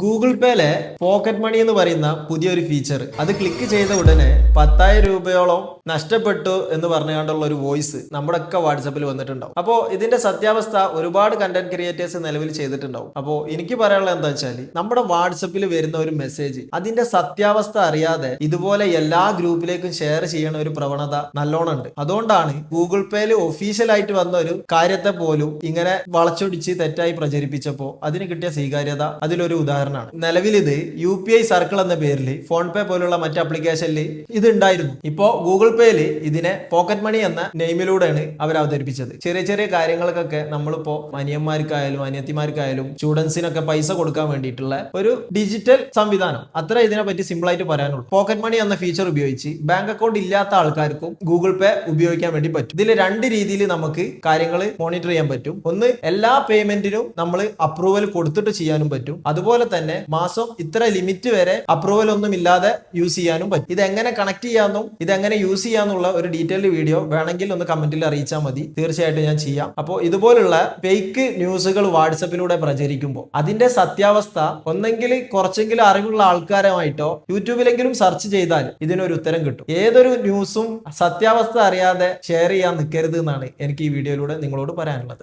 Google പേയിലെ pocket money എന്ന് പറയുന്ന പുതിയൊരു ഫീച്ചർ അത് ക്ലിക്ക് ചെയ്ത ഉടനെ 10,000 രൂപയോളം നഷ്ടപ്പെട്ടു എന്ന് പറഞ്ഞുകൊണ്ടുള്ള ഒരു വോയിസ് നമ്മുടെ ഒക്കെ വാട്സപ്പിൽ വന്നിട്ടുണ്ടാവും. അപ്പോൾ ഇതിന്റെ സത്യാവസ്ഥ ഒരുപാട് കണ്ടന്റ് ക്രിയേറ്റേഴ്സ് നിലവിൽ ചെയ്തിട്ടുണ്ടാവും. അപ്പോൾ എനിക്ക് പറയാനുള്ളത് എന്താ വെച്ചാൽ നമ്മുടെ വാട്സപ്പിൽ വരുന്ന ഒരു മെസ്സേജ് അതിന്റെ സത്യാവസ്ഥ അറിയാതെ ഇതുപോലെ എല്ലാ ഗ്രൂപ്പിലേക്കും ഷെയർ ചെയ്യണ ഒരു പ്രവണത നല്ലോണം ഉണ്ട്. അതുകൊണ്ടാണ് ഗൂഗിൾ പേയിൽ ഒഫീഷ്യലായിട്ട് വന്ന ഒരു കാര്യത്തെ പോലും ഇങ്ങനെ വളച്ചൊടിച്ച് തെറ്റായി പ്രചരിപ്പിച്ചപ്പോൾ അതിന് കിട്ടിയ സ്വീകാര്യത അതിലൊരു ഉദാഹരണമാണ്. നിലവിൽ ഇത് UPI സർക്കിൾ എന്ന പേരിൽ ഫോൺ പേ പോലുള്ള മറ്റ് ആപ്ലിക്കേഷനിൽ ഇത് ഉണ്ടായിരുന്നു. ഇപ്പോ ഗൂഗിൾ പേയിൽ ഇതിനെ പോക്കറ്റ് മണി എന്ന നെയിമിലൂടെയാണ് അവർ അവതരിപ്പിച്ചത്. ചെറിയ ചെറിയ കാര്യങ്ങൾക്കൊക്കെ നമ്മളിപ്പോ അനിയന്മാർക്കായാലും അനിയത്തിമാർക്കായാലും സ്റ്റുഡൻസിനൊക്കെ പൈസ കൊടുക്കാൻ വേണ്ടിയിട്ടുള്ള ഒരു ഡിജിറ്റൽ സംവിധാനം. അത്ര ഇതിനെ പറ്റി സിമ്പിൾ ആയിട്ട് പറയാനുള്ളൂ. പോക്കറ്റ് മണി എന്ന ഫീച്ചർ ഉപയോഗിച്ച് ബാങ്ക് അക്കൗണ്ട് ഇല്ലാത്ത ആൾക്കാർക്കും ഗൂഗിൾ പേ ഉപയോഗിക്കാൻ വേണ്ടി പറ്റും. ഇതിൽ രണ്ട് രീതിയിൽ നമുക്ക് കാര്യങ്ങൾ മോണിറ്റർ ചെയ്യാൻ പറ്റും. ഒന്ന്, എല്ലാ പേയ്മെന്റിനും നമ്മൾ അപ്രൂവൽ കൊടുത്തിട്ട് ചെയ്യാനും പറ്റും. അതുപോലെ തന്നെ മാസം ഇത്ര ലിമിറ്റ് വരെ അപ്രൂവൽ ഒന്നും ഇല്ലാതെ യൂസ് ചെയ്യാനും പറ്റും. ഇതെങ്ങനെ കണക്ട് ചെയ്യാമെന്നും ഇതെങ്ങനെ യൂസ് ചെയ്യാന്നുള്ള ഒരു ഡീറ്റെയിൽഡ് വീഡിയോ വേണമെങ്കിൽ ഒന്ന് കമന്റിൽ അറിയിച്ചാൽ മതി. തീർച്ചയായിട്ടും ഞാൻ ചെയ്യാം. അപ്പോൾ ഇതുപോലുള്ള ഫേക്ക് ന്യൂസുകൾ വാട്സപ്പിലൂടെ പ്രചരിക്കുമ്പോൾ അതിന്റെ സത്യാവസ്ഥ ഒന്നെങ്കിൽ കുറച്ചെങ്കിലും അറിവുള്ള ആൾക്കാരുമായിട്ടോ യൂട്യൂബിലെങ്കിലും സെർച്ച് ചെയ്താൽ ഇതിനൊരു ഉത്തരം കിട്ടും. ഏതൊരു ന്യൂസും സത്യാവസ്ഥ അറിയാതെ ഷെയർ ചെയ്യാൻ നിൽക്കരുത് എന്നാണ് എനിക്ക് ഈ വീഡിയോയിലൂടെ നിങ്ങളോട് പറയാനുള്ളത്.